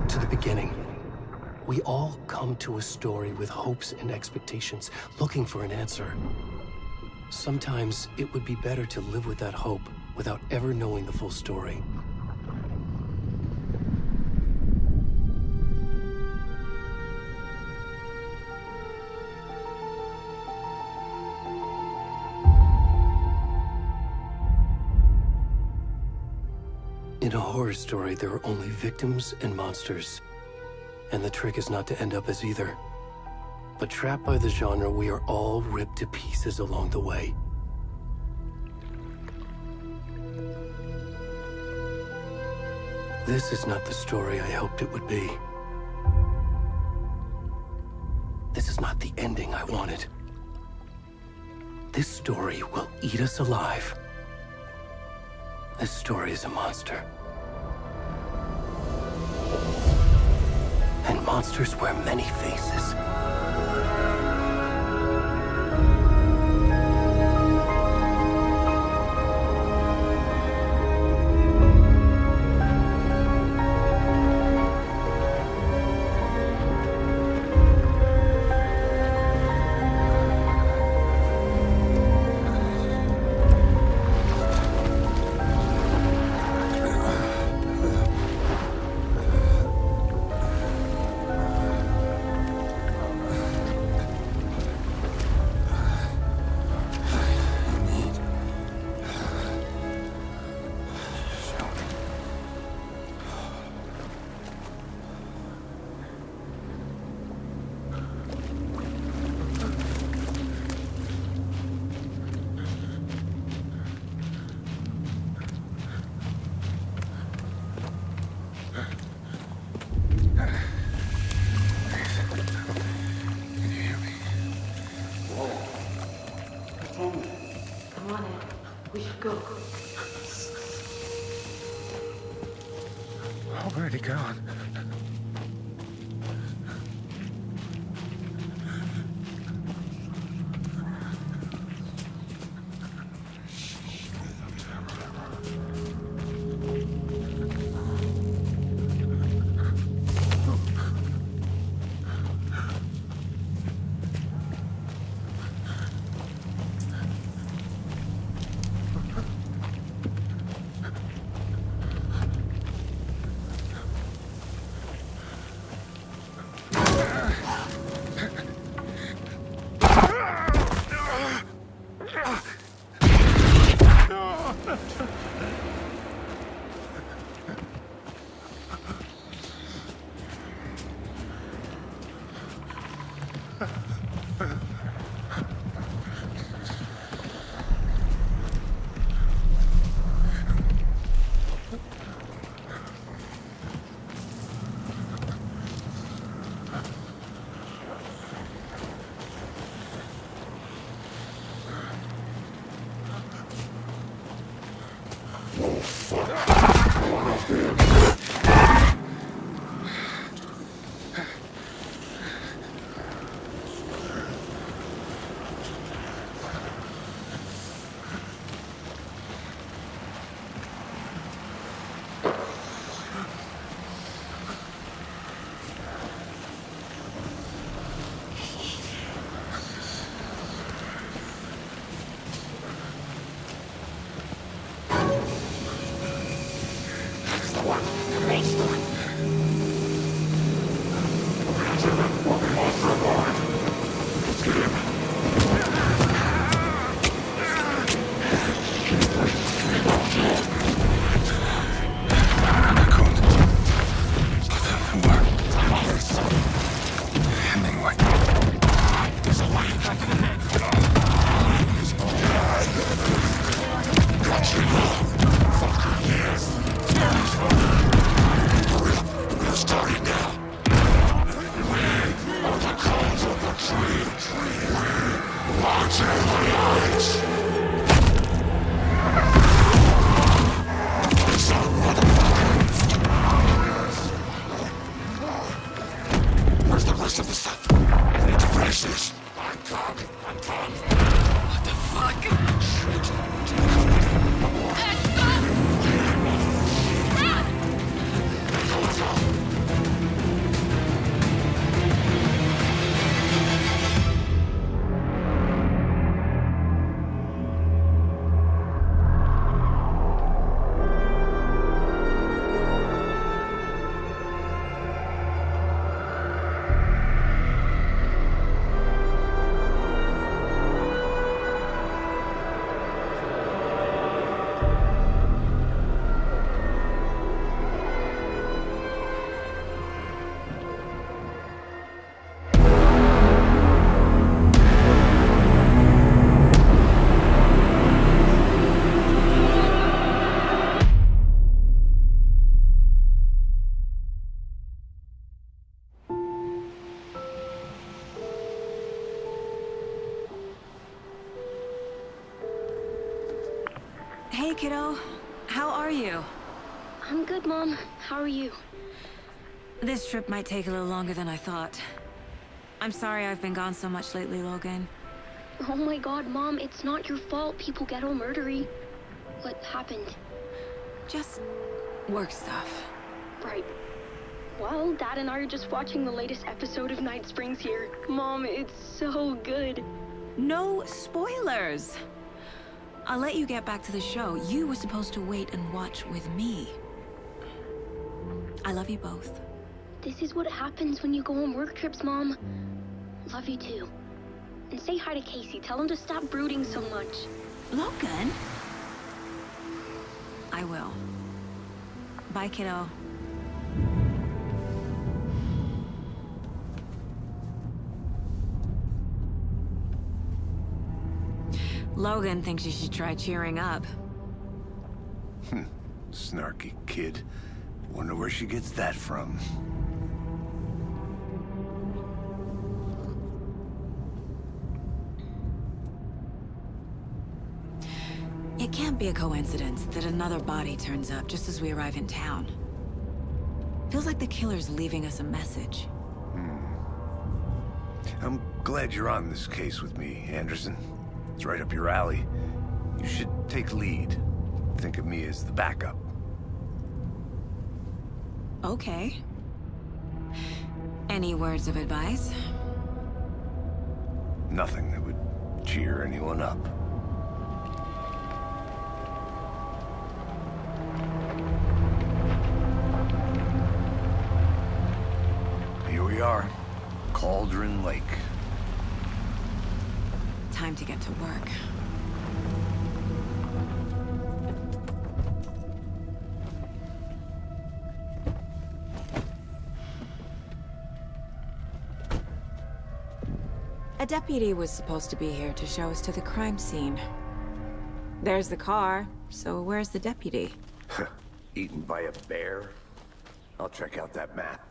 back to the beginning. We all come to a story with hopes and expectations, looking for an answer. Sometimes it would be better to live with that hope without ever knowing the full story. In a horror story, there are only victims and monsters. And the trick is not to end up as either. But trapped by the genre, we are all ripped to pieces along the way. This is not the story I hoped it would be. This is not the ending I wanted. This story will eat us alive. This story is a monster. And monsters wear many faces. Already gone. kiddo. How are you? I'm good, Mom. How are you? This trip might take a little longer than I thought. I'm sorry I've been gone so much lately, Logan. Oh my god, Mom, it's not your fault people get all murdery. What happened? Just work stuff. Right. Well, Dad and I are just watching the latest episode of Night Springs here. Mom, it's so good. No spoilers! I'll let you get back to the show. You were supposed to wait and watch with me. I love you both. This is what happens when you go on work trips, Mom. Love you too. And say hi to Casey. Tell him to stop brooding so much. Logan? I will. Bye, kiddo. Logan thinks you should try cheering up. Snarky kid. Wonder where she gets that from. It can't be a coincidence that another body turns up just as we arrive in town. Feels like the killer's leaving us a message. I'm glad you're on this case with me, Anderson. It's right up your alley. You should take lead. Think of me as the backup. Okay. Any words of advice? Nothing that would cheer anyone up. Here we are. Cauldron Lake. Time to get to work. A deputy was supposed to be here to show us to the crime scene. There's the car, so where's the deputy? Eaten by a bear? I'll check out that map.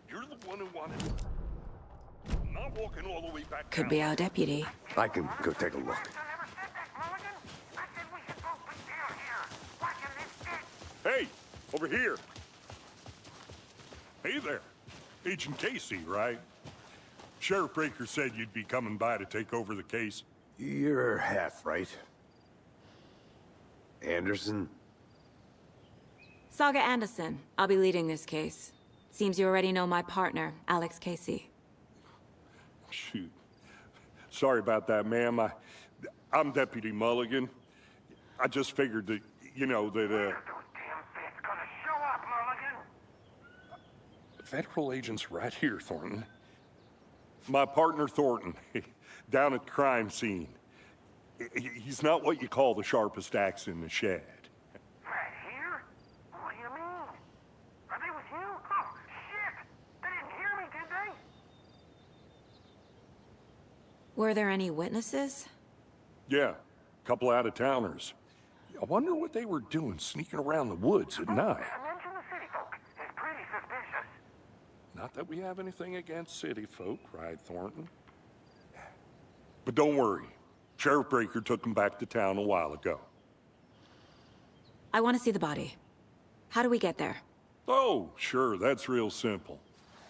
You're the one who wanted it. I'm not walking all the way back Could down. be our deputy. I can go take a look. Hey, over here. Hey there. Agent Casey, right? Sheriff Breaker said you'd be coming by to take over the case. You're half right. Anderson? Saga Anderson. I'll be leading this case. Seems you already know my partner, Alex Casey. Shoot. Sorry about that, ma'am. I'm Deputy Mulligan. I just figured that, you know, that, Federal agent's right here, Thornton. My partner, Thornton, down at the crime scene. He's not what you call the sharpest axe in the shed. Right here? What do you mean? Are they with you? Oh, shit! They didn't hear me, did they? Were there any witnesses? Yeah, a couple out-of-towners. I wonder what they were doing sneaking around the woods at night. Mention the city folk. It's pretty suspicious. Not that we have anything against city folk, right, Thornton? But don't worry. Sheriff Breaker took him back to town a while ago. I want to see the body. How do we get there? Oh, sure, that's real simple.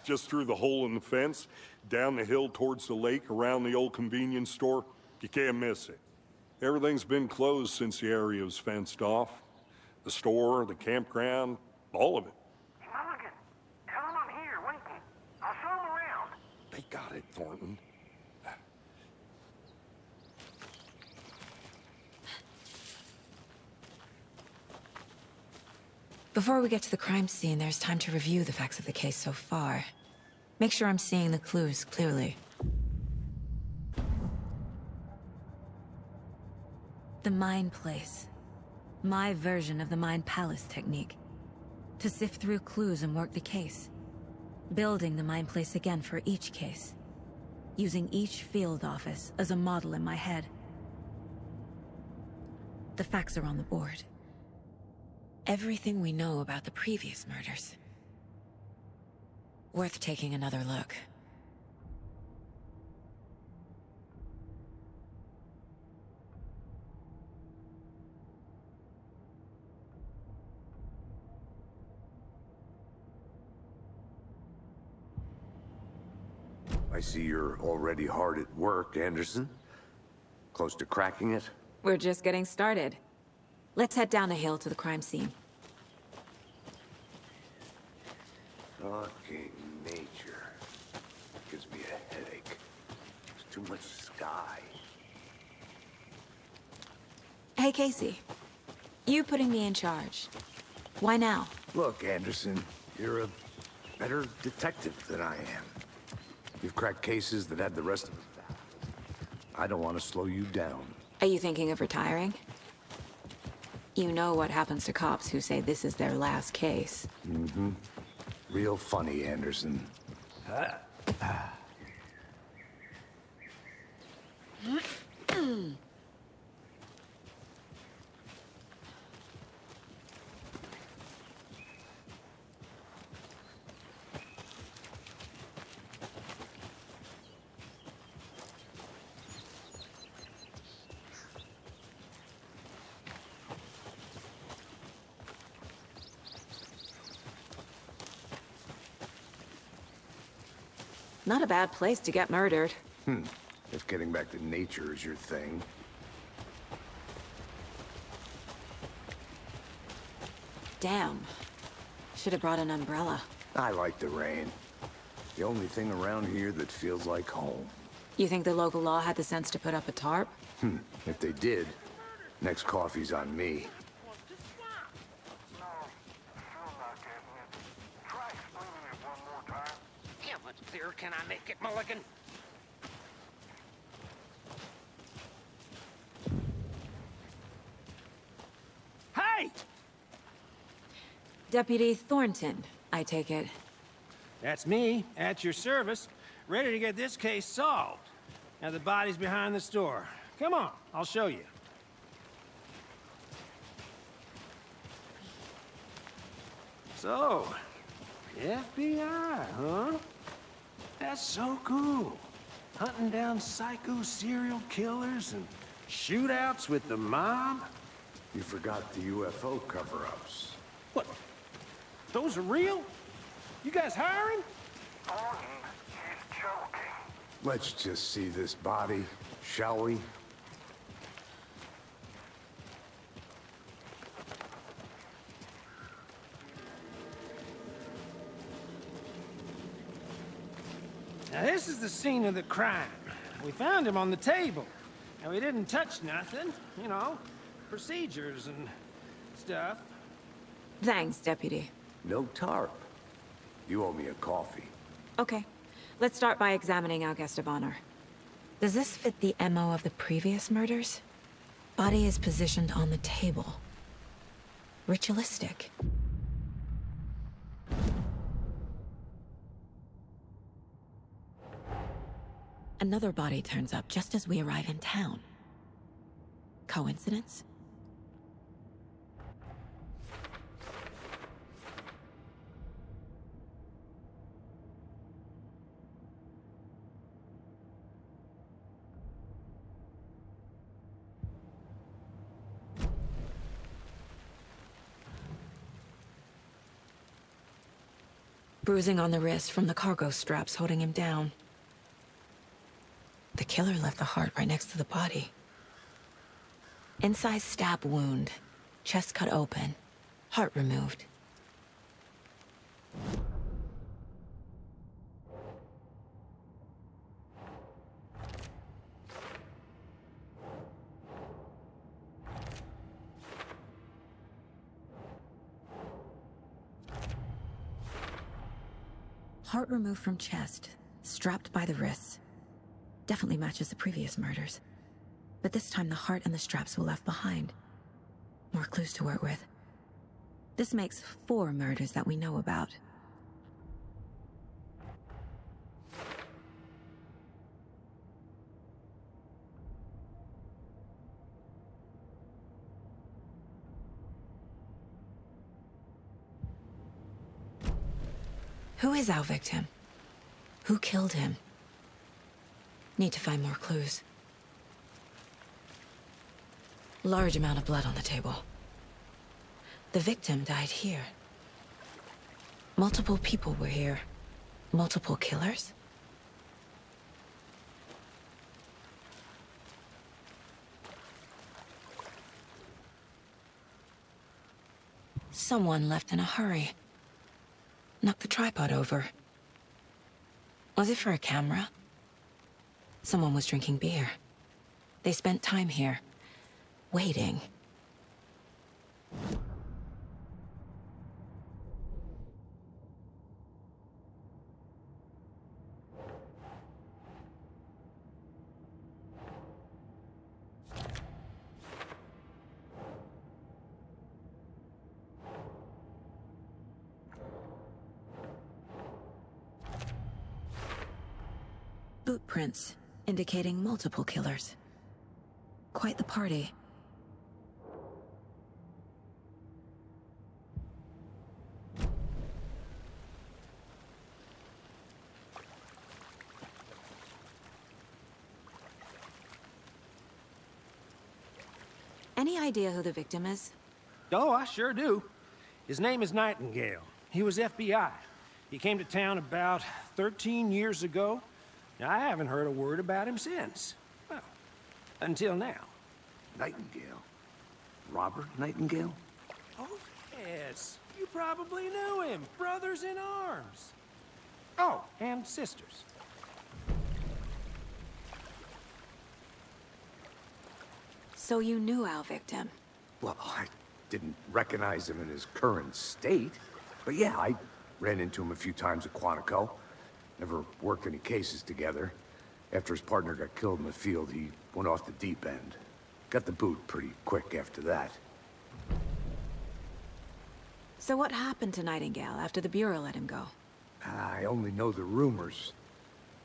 Just through the hole in the fence, down the hill towards the lake, around the old convenience store. You can't miss it. Everything's been closed since the area was fenced off. The store, the campground, all of it. Mulligan, tell them I'm here, waiting. I'll show them around. They got it, Thornton. Before we get to the crime scene, there's time to review the facts of the case so far. Make sure I'm seeing the clues clearly. The Mind Place. My version of the Mind Palace technique. To sift through clues and work the case. Building the Mind Place again for each case. Using each field office as a model in my head. The facts are on the board. Everything we know about the previous murders. Worth taking another look. I see you're already hard at work, Anderson. Close to cracking it? We're just getting started. Let's head down the hill to the crime scene. Fucking nature. Gives me a headache. There's too much sky. Hey, Casey. You putting me in charge. Why now? Look, Anderson, you're a better detective than I am. You've cracked cases that had the rest of us baffled. I don't want to slow you down. Are you thinking of retiring? You know what happens to cops who say this is their last case. Mm-hmm. Real funny, Anderson. Not a bad place to get murdered. If getting back to nature is your thing. Damn. Should have brought an umbrella. I like the rain. The only thing around here that feels like home. You think the local law had the sense to put up a tarp? If they did, next coffee's on me. No, still not getting it. Try explaining it one more time. How much clearer can I make it, Mulligan? Hey! Deputy Thornton, I take it. That's me, at your service, ready to get this case solved. Now the body's behind the store. Come on, I'll show you. So, FBI, huh? That's so cool. Hunting down psycho serial killers and shootouts with the mob. You forgot the UFO cover-ups. What? Those are real? You guys hiring? Thornton, he's joking. Let's just see this body, shall we? Now this is the scene of the crime. We found him on the table. And we didn't touch nothing, you know, procedures and stuff. Thanks, Deputy. No tarp. You owe me a coffee. Okay. Let's start by examining our guest of honor. Does this fit the MO of the previous murders? Body is positioned on the table. Ritualistic. Another body turns up just as we arrive in town. Coincidence? Bruising on the wrist from the cargo straps holding him down. The killer left the heart right next to the body. Inside stab wound, chest cut open, heart removed. Heart removed from chest, strapped by the wrists. Definitely matches the previous murders. But this time the heart and the straps were left behind. More clues to work with. This makes 4 murders that we know about. Who is our victim? Who killed him? Need to find more clues. Large amount of blood on the table. The victim died here. Multiple people were here. Multiple killers? Someone left in a hurry. Knocked the tripod over. Was it for a camera? Someone was drinking beer. They spent time here, waiting. Boot prints, indicating multiple killers. Quite the party. Any idea who the victim is? Oh, I sure do. His name is Nightingale. He was FBI. He came to town about 13 years ago. I haven't heard a word about him since. Well, until now. Nightingale? Robert Nightingale? Oh, yes. You probably knew him. Brothers in arms. Oh, and sisters. So you knew our victim? Well, I didn't recognize him in his current state. But yeah, I ran into him a few times at Quantico. Never worked any cases together. After his partner got killed in the field, he went off the deep end. Got the boot pretty quick after that. So what happened to Nightingale after the Bureau let him go? I only know the rumors.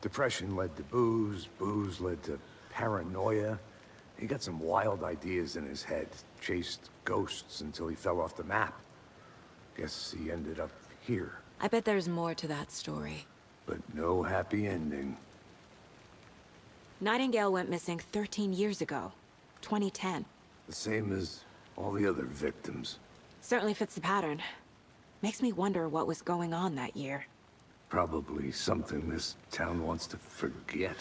Depression led to booze, booze led to paranoia. He got some wild ideas in his head, chased ghosts until he fell off the map. Guess he ended up here. I bet there's more to that story. But no happy ending. Nightingale went missing 13 years ago. 2010. The same as all the other victims. Certainly fits the pattern. Makes me wonder what was going on that year. Probably something this town wants to forget.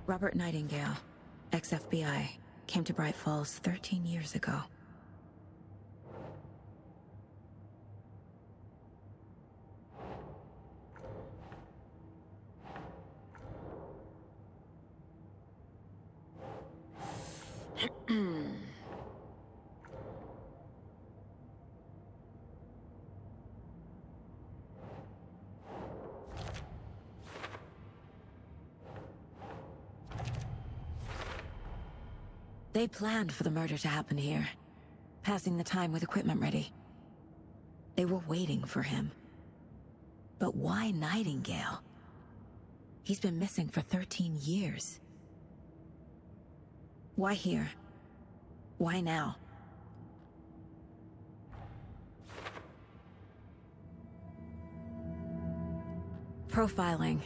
Robert Nightingale, ex-FBI, came to Bright Falls 13 years ago. They planned for the murder to happen here, passing the time with equipment ready. They were waiting for him. But why Nightingale? He's been missing for 13 years. Why here? Why now? Profiling.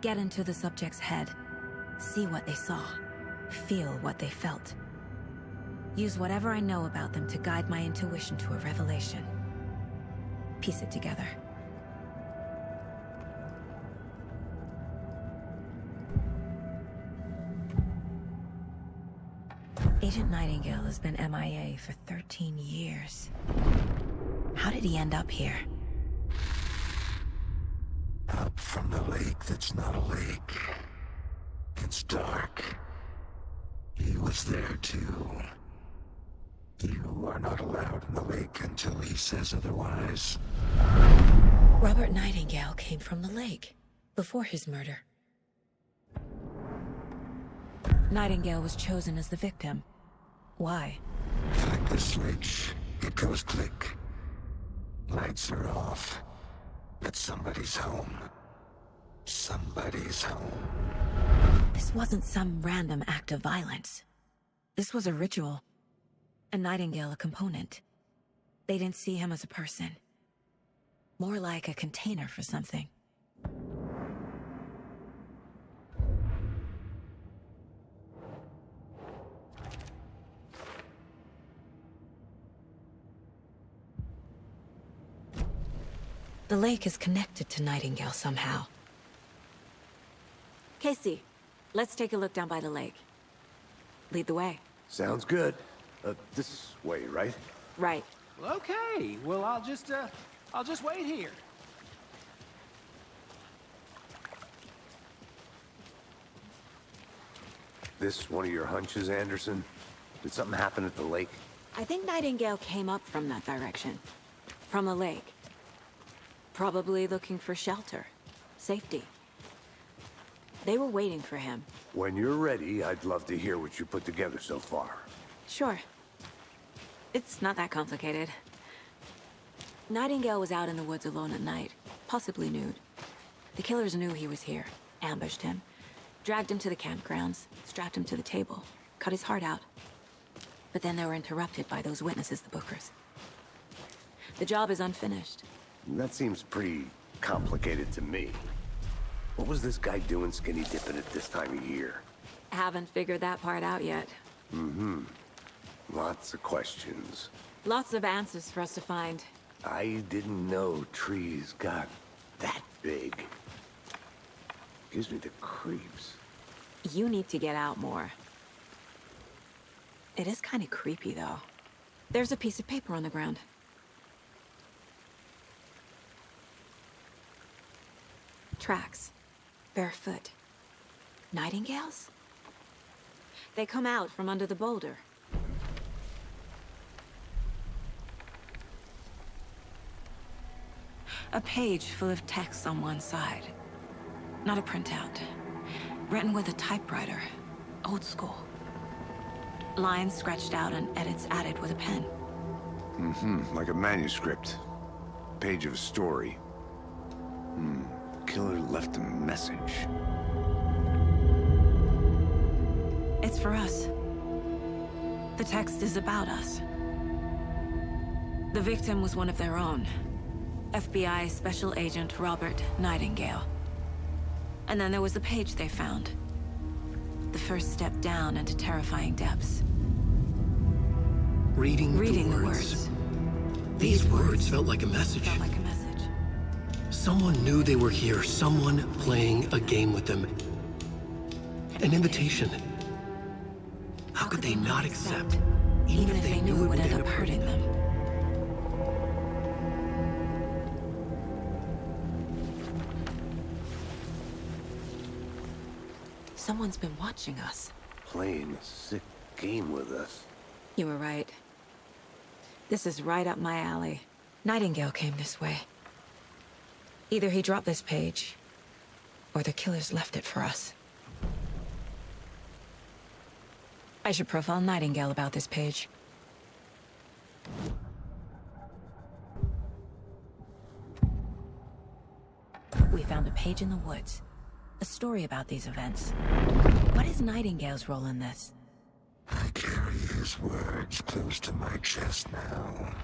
Get into the subject's head. See what they saw. Feel what they felt. Use whatever I know about them to guide my intuition to a revelation. Piece it together. Agent Nightingale has been MIA for 13 years. How did he end up here? Up from the lake that's not a lake. It's dark. He was there too. You are not allowed in the lake until he says otherwise. Robert Nightingale came from the lake, before his murder. Nightingale was chosen as the victim. Why? Flick the switch, it goes click. Lights are off. But somebody's home. Somebody's home. This wasn't some random act of violence. This was a ritual. A Nightingale a component. They didn't see him as a person. More like a container for something. The lake is connected to Nightingale somehow. Casey, let's take a look down by the lake. Lead the way. Sounds good. This way, right? Right. Well, okay. Well, I'll just wait here. This one of your hunches, Anderson? Did something happen at the lake? I think Nightingale came up from that direction. From the lake. Probably looking for shelter. Safety. They were waiting for him. When you're ready, I'd love to hear what you put together so far. Sure. It's not that complicated. Nightingale was out in the woods alone at night, possibly nude. The killers knew he was here, ambushed him, dragged him to the campgrounds, strapped him to the table, cut his heart out. But then they were interrupted by those witnesses, the Bookers. The job is unfinished. That seems pretty complicated to me. What was this guy doing skinny dipping at this time of year? Haven't figured that part out yet. Mm-hmm. Lots of questions. Lots of answers for us to find. I didn't know trees got that big. Gives me the creeps. You need to get out more. It is kind of creepy, though. There's a piece of paper on the ground. Tracks. Barefoot. Nightingales? They come out from under the boulder. A page full of text on one side. Not a printout. Written with a typewriter. Old school. Lines scratched out and edits added with a pen. Mm-hmm. Like a manuscript. Page of a story. Killer left a message. It's for us. The text is about us. The victim was one of their own. FBI Special Agent Robert Nightingale. And then there was the page they found. The first step down into terrifying depths. Reading the words. These words felt like a message. Felt like a message. Someone knew they were here, someone playing a game with them. An invitation. How could they not accept, even if they knew it would end up hurting them? Someone's been watching us. Playing a sick game with us. You were right. This is right up my alley. Nightingale came this way. Either he dropped this page, or the killers left it for us. I should profile Nightingale about this page. We found a page in the woods. A story about these events. What is Nightingale's role in this? I carry his words close to my chest now.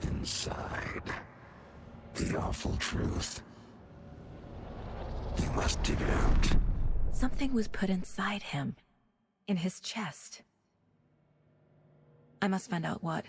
Inside, the awful truth. You must dig it out. Something was put inside him. In his chest. I must find out what.